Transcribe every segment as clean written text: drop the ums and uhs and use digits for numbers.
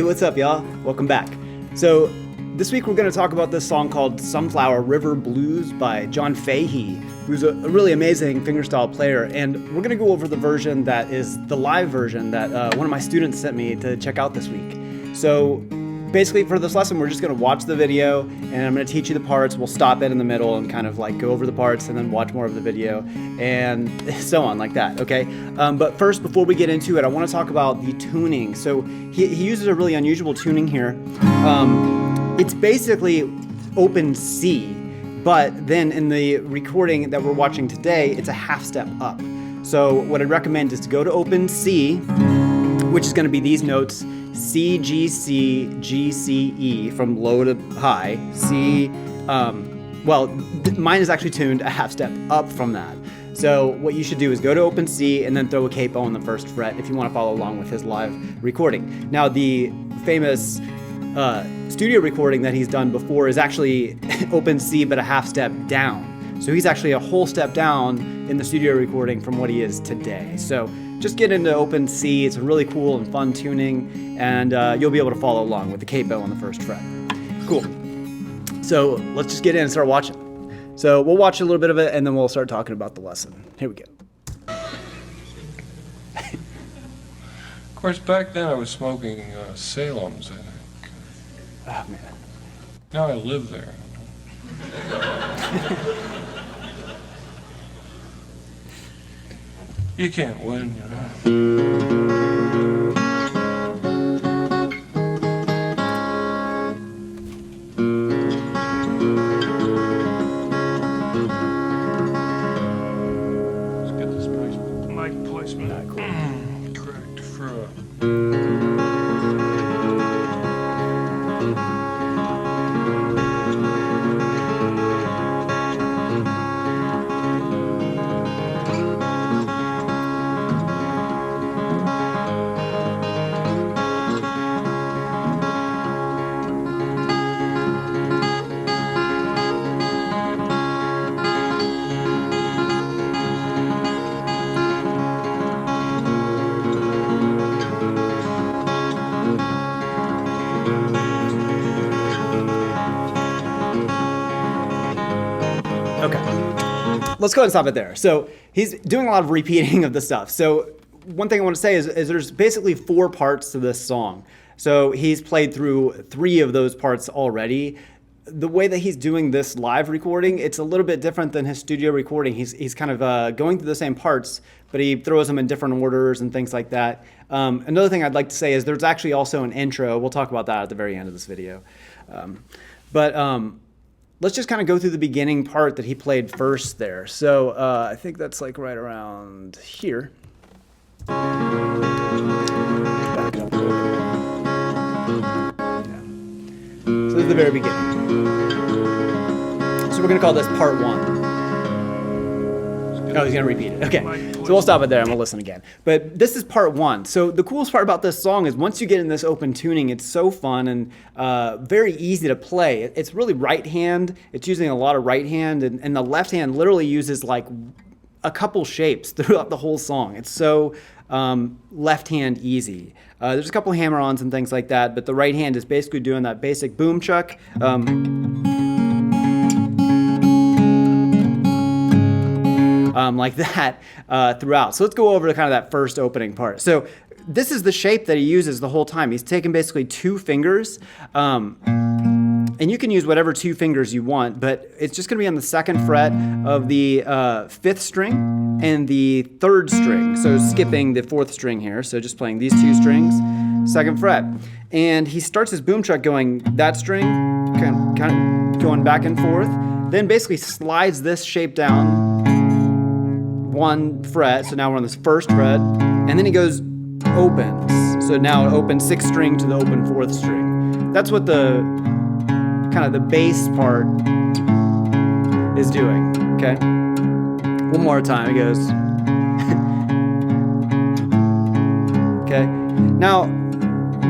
what's up, y'all? Welcome back. So this week we're going to talk about this song called Sunflower River Blues by John Fahey, who's a really amazing fingerstyle player. And we're going to go over the version that is the live version that one of my students sent me to check out this week. So basically for this lesson, we're just going to watch the video and I'm going to teach you the parts. We'll stop it in the middle and kind of like go over the parts and then watch more of the video and so on like that, okay? But first, before we get into it, I want to talk about the tuning. So he uses a really unusual tuning here. It's basically open C, but then in the recording that we're watching today, it's a half step up. So what I'd recommend is to go to open C, which is going to be these notes, C, G, C, G, C, E, from low to high. C, mine is actually tuned a half step up from that. So what you should do is go to open C and then throw a capo on the first fret if you want to follow along with his live recording. Now the famous studio recording that he's done before is actually open C but a half step down. So he's actually a whole step down in the studio recording from what he is today. So just get into open C. It's a really cool and fun tuning, and you'll be able to follow along with the capo on the first fret. Cool. So let's just get in and start watching. So we'll watch a little bit of it and then we'll start talking about the lesson. Here we go. Of course, back then I was smoking Salem's, I think. Oh, man. Now I live there. You can't win, you know. Let's get this mic placement. Correct for Okay, let's go ahead and stop it there. So he's doing a lot of repeating of the stuff. So one thing I want to say is there's basically 4 parts to this song. So he's played through 3 of those parts already. The way that he's doing this live recording, it's a little bit different than his studio recording. He's kind of going through the same parts, but he throws them in different orders and things like that. Another thing I'd like to say is there's actually also an intro. We'll talk about that at the very end of this video. Let's just kind of go through the beginning part that he played first there. So I think that's like right around here. Back it up a little bit. Yeah. So this is the very beginning. So we're going to call this part 1. Oh, he's going to repeat it. Okay, so we'll stop it there and we'll listen again. But this is part 1. So the coolest part about this song is once you get in this open tuning, it's so fun and very easy to play. It's really right hand. It's using a lot of right hand, and the left hand literally uses like a couple shapes throughout the whole song. It's so left hand easy. There's a couple hammer-ons and things like that, but the right hand is basically doing that basic boom chuck. Like that throughout. So let's go over to kind of that first opening part. So this is the shape that he uses the whole time. He's taken basically 2 fingers, and you can use whatever 2 fingers you want, but it's just going to be on the 2nd fret of the 5th string and the 3rd string. So skipping the 4th string here. So just playing these 2 strings, 2nd fret. And he starts his boom chuck going that string, kind of going back and forth, then basically slides this shape down 1 fret, so now we're on this 1st fret, and then he goes opens. So now open 6th string to the open 4th string. That's what the kind of the bass part is doing, okay? One more time, it goes. Okay, now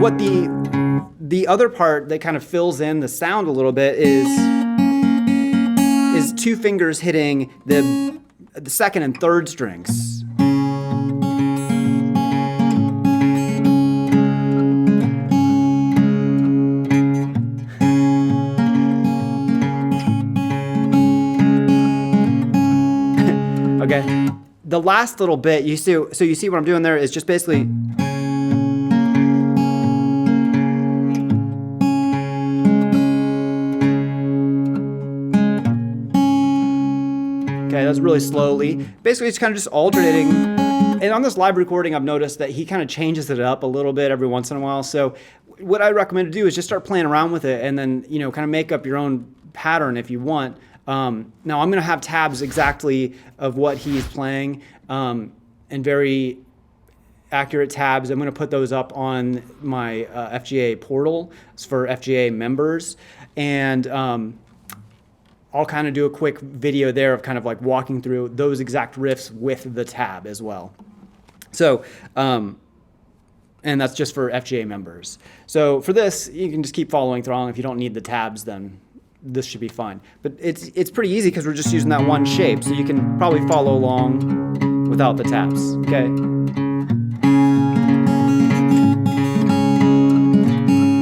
what the other part that kind of fills in the sound a little bit is 2 fingers hitting the 2nd and 3rd strings. the last little bit, you see what I'm doing there is just basically. Okay, that's really slowly. Basically, it's kind of just alternating. And on this live recording, I've noticed that he kind of changes it up a little bit every once in a while. So what I recommend to do is just start playing around with it and then, kind of make up your own pattern if you want. Now, I'm going to have tabs exactly of what he's playing and very accurate tabs. I'm going to put those up on my FGA portal. It's for FGA members. And I'll kind of do a quick video there of kind of like walking through those exact riffs with the tab as well. So, and that's just for FGA members. So for this, you can just keep following along. If you don't need the tabs, then this should be fine. But it's pretty easy because we're just using that one shape. So you can probably follow along without the tabs, okay?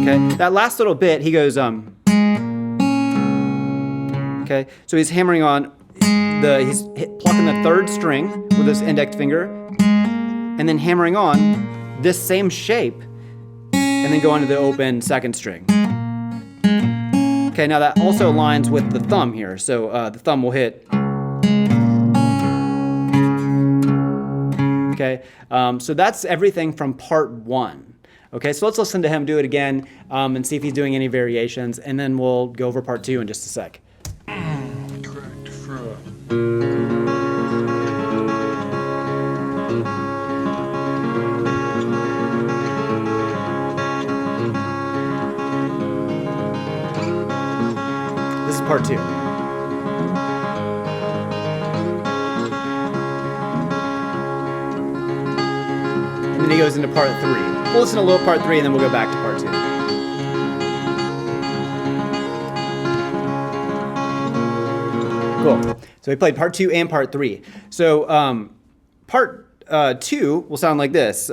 Okay, that last little bit, he goes, okay, so he's hammering on he's plucking the third string with his index finger, and then hammering on this same shape, and then going to the open second string. Okay, now that also aligns with the thumb here, so the thumb will hit. Okay, so that's everything from part 1. Okay, so let's listen to him do it again and see if he's doing any variations, and then we'll go over part 2 in just a sec. Correct. This is part 2. And then he goes into part 3. We'll listen to a little part 3 and then we'll go back to part 2. Cool. So we played part 2 and part 3. So part 2 will sound like this.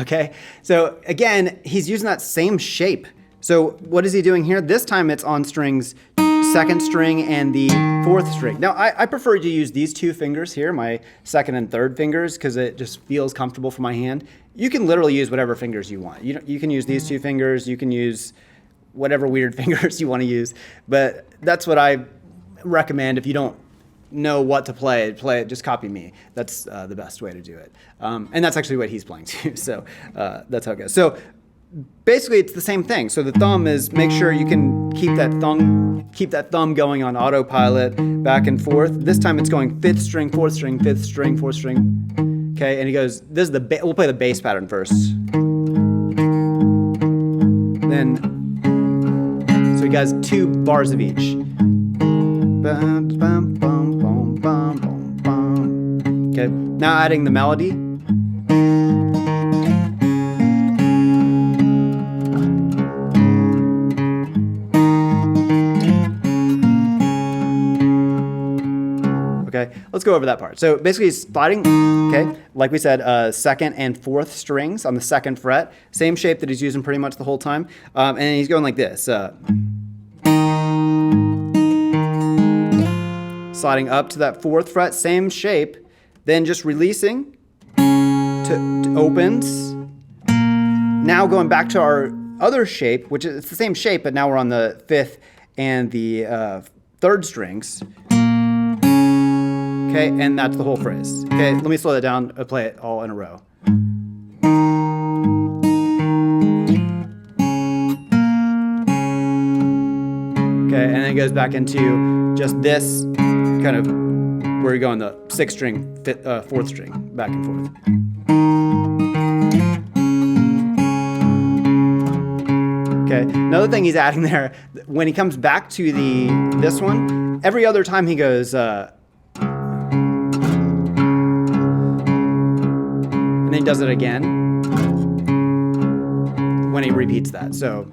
Okay, so again, he's using that same shape. So what is he doing here? This time it's on strings 2nd string and the 4th string. Now I prefer to use these 2 fingers here, my 2nd and 3rd fingers, because it just feels comfortable for my hand. You can literally use whatever fingers you want. You can use these 2 fingers, you can use whatever weird fingers you want to use, but that's what I recommend. If you don't know what to play it, just copy me. That's the best way to do it. And that's actually what he's playing too, so that's how it goes. So basically it's the same thing. So the thumb is, make sure you can keep that thumb going on autopilot back and forth. This time it's going 5th string, 4th string, 5th string, 4th string. Okay, and he goes, this is we'll play the bass pattern first. Then, so he does 2 bars of each. Okay, now adding the melody. Okay, let's go over that part. So basically sliding, okay, like we said, 2nd and 4th strings on the 2nd fret. Same shape that he's using pretty much the whole time. And he's going like this. Sliding up to that 4th fret, same shape, then just releasing to opens. Now going back to our other shape, which is it's the same shape, but now we're on the 5th and the 3rd strings. Okay, and that's the whole phrase. Okay, let me slow that down and play it all in a row. Okay, and then it goes back into just this kind of where you go on the 6th string, 4th string, back and forth. Okay, another thing he's adding there, when he comes back to this one, every other time he goes, and then he does it again when he repeats that. So.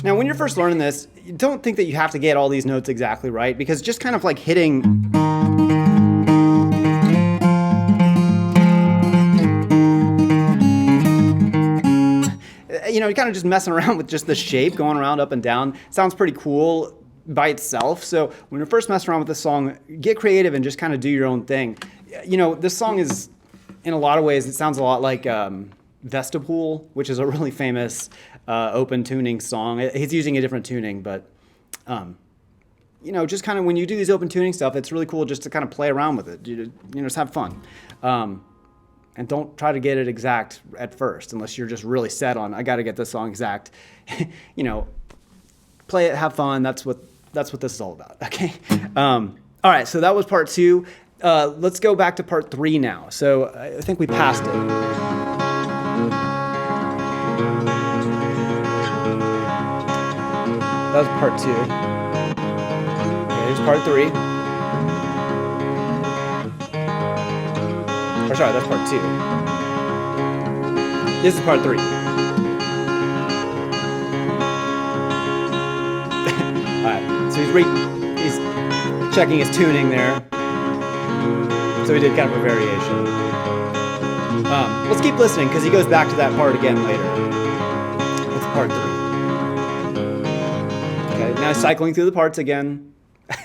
Now, when you're first learning this, you don't think that you have to get all these notes exactly right, because just kind of like hitting, you know, you're kind of just messing around with just the shape, going around up and down. Sounds pretty cool by itself. So when you're first messing around with this song, get creative and just kind of do your own thing. You know, this song is, in a lot of ways, it sounds a lot like Vestibule, which is a really famous open tuning song. He's using a different tuning, but you know, just kind of when you do these open tuning stuff, it's really cool just to kind of play around with it. You know, just have fun. And don't try to get it exact at first, unless you're just really set on, I got to get this song exact. You know, play it, have fun. That's what this is all about. Okay. All right. So that was part 2. Let's go back to part 3 now. So I think we passed it. That was part 2. Okay, here's part 3. Or sorry, that's part 2. This is part 3. Alright, so he's checking his tuning there. So he did kind of a variation. Let's keep listening, because he goes back to that part again later. That's part 3. Okay, now cycling through the parts again.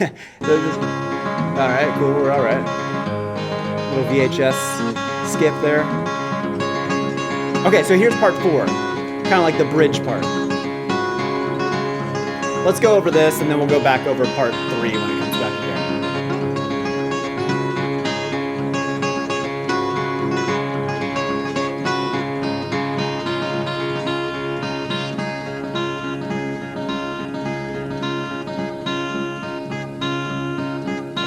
Alright, cool, we're alright. Little VHS skip there. Okay, so here's part 4. Kind of like the bridge part. Let's go over this, and then we'll go back over part 3 when it comes back again.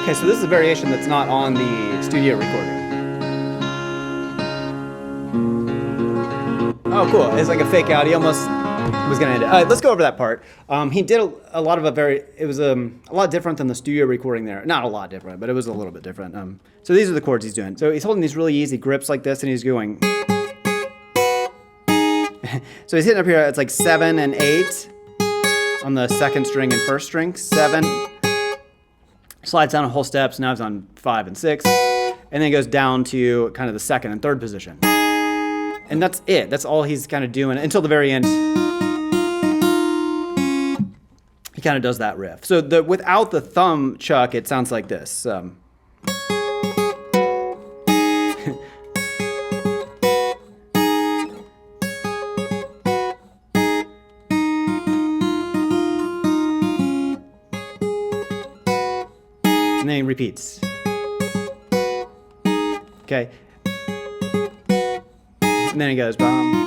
Okay, so this is a variation that's not on the studio recording. Oh, cool. It's like a fake out. He almost was going to end it. All right, let's go over that part. He did a lot of it was a lot different than the studio recording there. Not a lot different, but it was a little bit different. So these are the chords he's doing. So he's holding these really easy grips like this, and he's going. So he's hitting up here, it's like 7 and 8 on the second string and first string. 7. Slides down a whole step, so now he's on 5 and 6. And then he goes down to kind of the second and third position. And that's it. That's all he's kind of doing until the very end. He kind of does that riff. So without the thumb chuck, it sounds like this. And then he repeats. Okay. And then he goes, bum.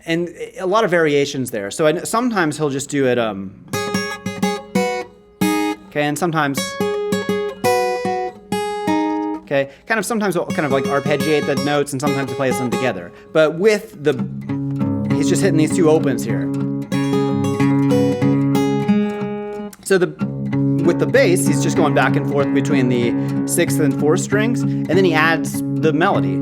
And a lot of variations there. So sometimes he'll just do it, okay, and sometimes, okay, sometimes he'll kind of like arpeggiate the notes, and sometimes he plays them together. But with he's just hitting these 2 opens here. So with the bass, he's just going back and forth between the 6th and 4th strings, and then he adds the melody.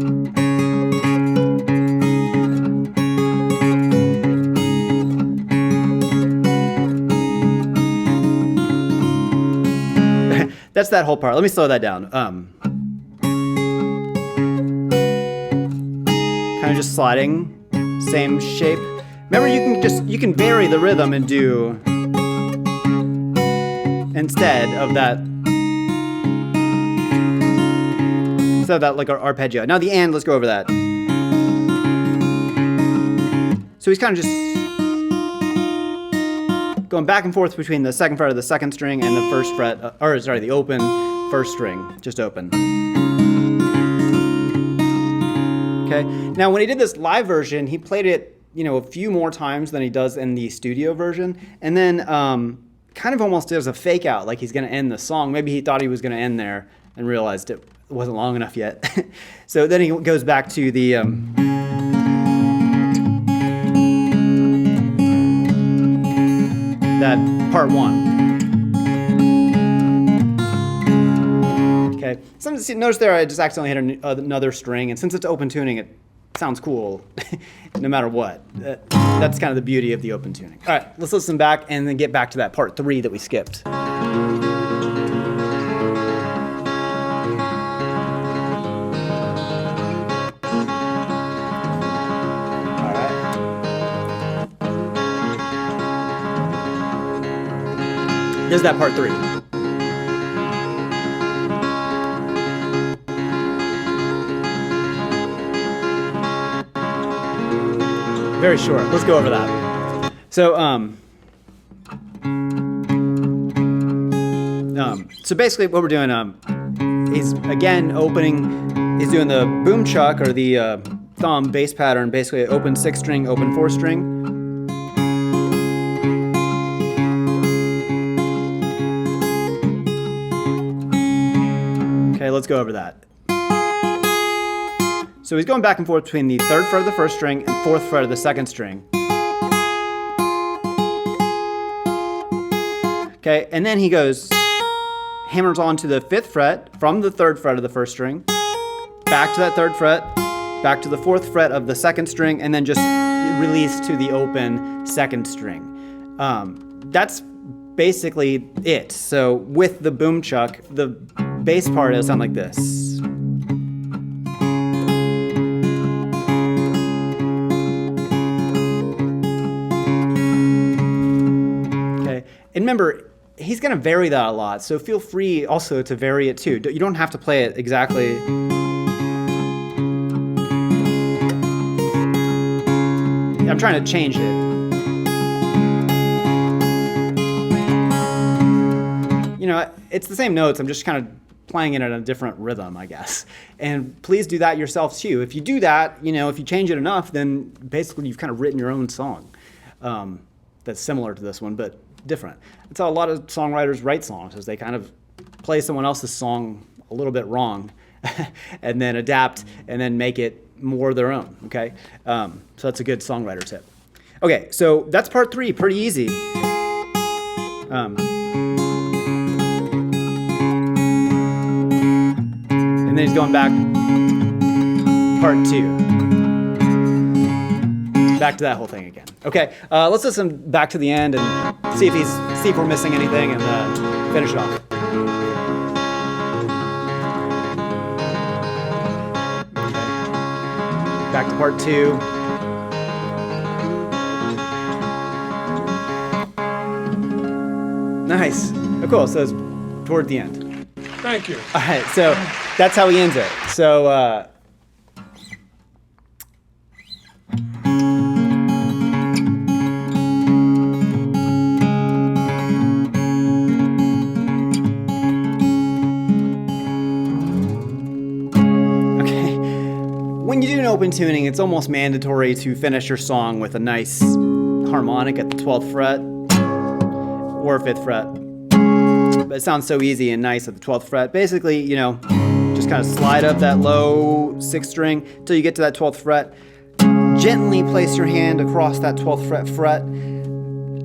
That's that whole part. Let me slow that down. Kind of just sliding, same shape. Remember, you can vary the rhythm and do instead of that like our arpeggio. Now the end, let's go over that. So he's kind of just going back and forth between the second fret of the second string and the first fret, the open first string, just open. Okay. Now when he did this live version, he played it, a few more times than he does in the studio version, and then kind of almost does a fake out, like he's going to end the song. Maybe he thought he was going to end there and realized it wasn't long enough yet. So then he goes back to the that part 1. Okay. Notice there I just accidentally hit another string, and since it's open tuning, it sounds cool no matter what. That's kind of the beauty of the open tuning. All right, let's listen back and then get back to that part 3 that we skipped. Here's that part 3. Very short. Let's go over that. So, so basically what we're doing, he's again opening, he's doing the boom chuck or the thumb bass pattern, basically open 6 string, open 4 string. Okay, let's go over that. So he's going back and forth between the 3rd fret of the 1st string and 4th fret of the 2nd string. Okay, and then he goes, hammers on to the 5th fret from the 3rd fret of the 1st string, back to that 3rd fret, back to the 4th fret of the 2nd string, and then just release to the open 2nd string. That's basically it. So with the boom chuck, the bass part will sound like this. Okay, and remember, he's going to vary that a lot, so feel free also to vary it too. You don't have to play it exactly. I'm trying to change it. You know, it's the same notes, I'm just kind of playing it in a different rhythm, I guess. And please do that yourself too. If you do that, you know, if you change it enough, then basically you've kind of written your own song that's similar to this one, but different. That's how a lot of songwriters write songs, is they kind of play someone else's song a little bit wrong and then adapt and then make it more their own, okay? So that's a good songwriter tip. Okay, so that's part 3, pretty easy. And then he's going back, part 2. Back to that whole thing again. Okay, let's listen back to the end and see if we're missing anything and finish it off. Okay. Back to part 2. Nice. Oh, cool. So it's toward the end. Thank you. All right, so that's how he ends it. So, when you do an open tuning, it's almost mandatory to finish your song with a nice harmonic at the 12th fret or 5th fret. But it sounds so easy and nice at the 12th fret. Basically, you know, just kind of slide up that low 6th string until you get to that 12th fret. Gently place your hand across that 12th fret,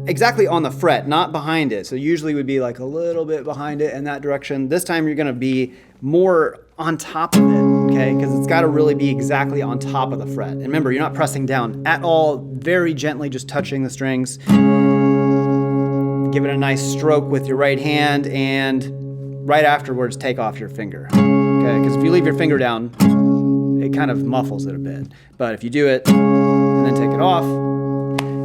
exactly on the fret, not behind it. So usually would be like a little bit behind it in that direction. This time you're going to be more on top of it, okay? Because it's got to really be exactly on top of the fret. And remember, you're not pressing down at all, very gently just touching the strings. Give it a nice stroke with your right hand, and right afterwards take off your finger, okay? Because if you leave your finger down, it kind of muffles it a bit. But if you do it and then take it off,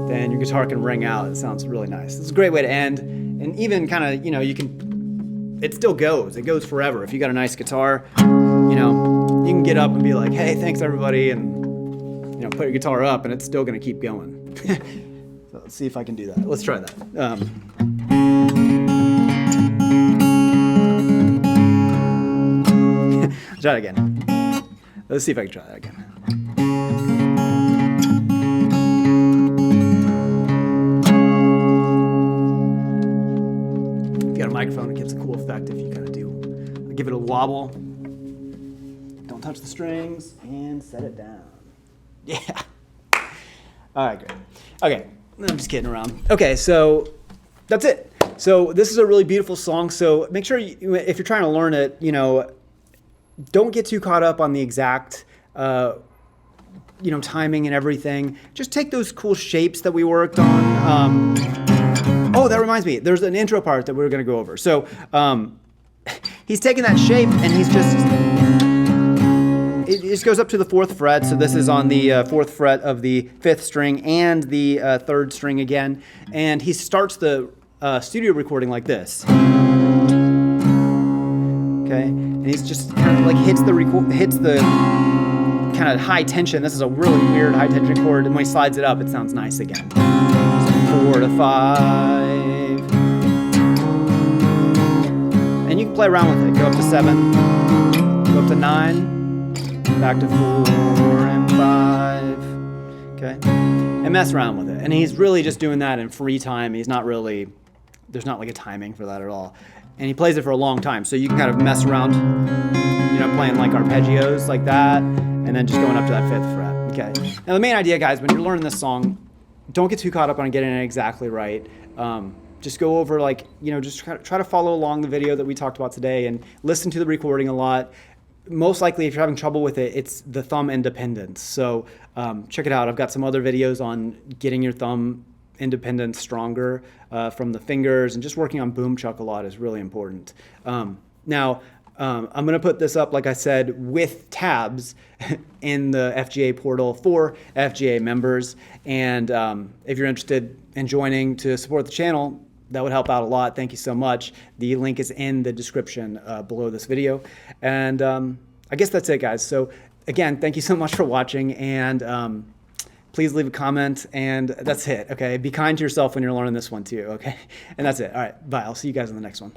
then your guitar can ring out. It sounds really nice. It's a great way to end. And even kind of, you know, you can, it still goes. It goes forever. If you got a nice guitar, you know, you can get up and be like, hey, thanks everybody, and, you know, put your guitar up and it's still going to keep going. So let's see if I can do that. Let's try that. Try it again. Let's see if I can try that again. If you got a microphone, it gives a cool effect if you kind of do. Give it a wobble. Don't touch the strings and set it down. Yeah. All right, great. Okay, I'm just kidding around. Okay, so that's it. So this is a really beautiful song. So make sure you, if you're trying to learn it, you know, don't get too caught up on the exact timing and everything. Just take those cool shapes that we worked on. Oh, that reminds me. There's an intro part that we're going to go over. So he's taking that shape and he's just... It just goes up to the 4th fret. So this is on the 4th fret of the 5th string and the 3rd string again. And he starts the studio recording like this. Okay, and he's just kind of like hits the kind of high tension. This is a really weird high tension chord, and when he slides it up, it sounds nice again. So 4 to 5, and you can play around with it. Go up to 7, go up to 9, back to 4 and 5. Okay, and mess around with it. And he's really just doing that in free time. He's not really, there's not like a timing for that at all. And he plays it for a long time, so you can kind of mess around, playing like arpeggios like that, and then just going up to that 5th fret. Okay. Now the main idea, guys, when you're learning this song, don't get too caught up on getting it exactly right. Just go over just try to follow along the video that we talked about today, and listen to the recording a lot. Most likely, if you're having trouble with it, it's the thumb independence. So check it out. I've got some other videos on getting your thumb independence stronger from the fingers, and just working on boom chuck a lot is really important. Now, I'm going to put this up, like I said, with tabs in the FGA portal for FGA members. And if you're interested in joining to support the channel, that would help out a lot. Thank you so much. The link is in the description below this video. And I guess that's it, guys. So again, thank you so much for watching, and please leave a comment, and that's it, okay? Be kind to yourself when you're learning this one too, okay? And that's it. All right, bye. I'll see you guys in the next one.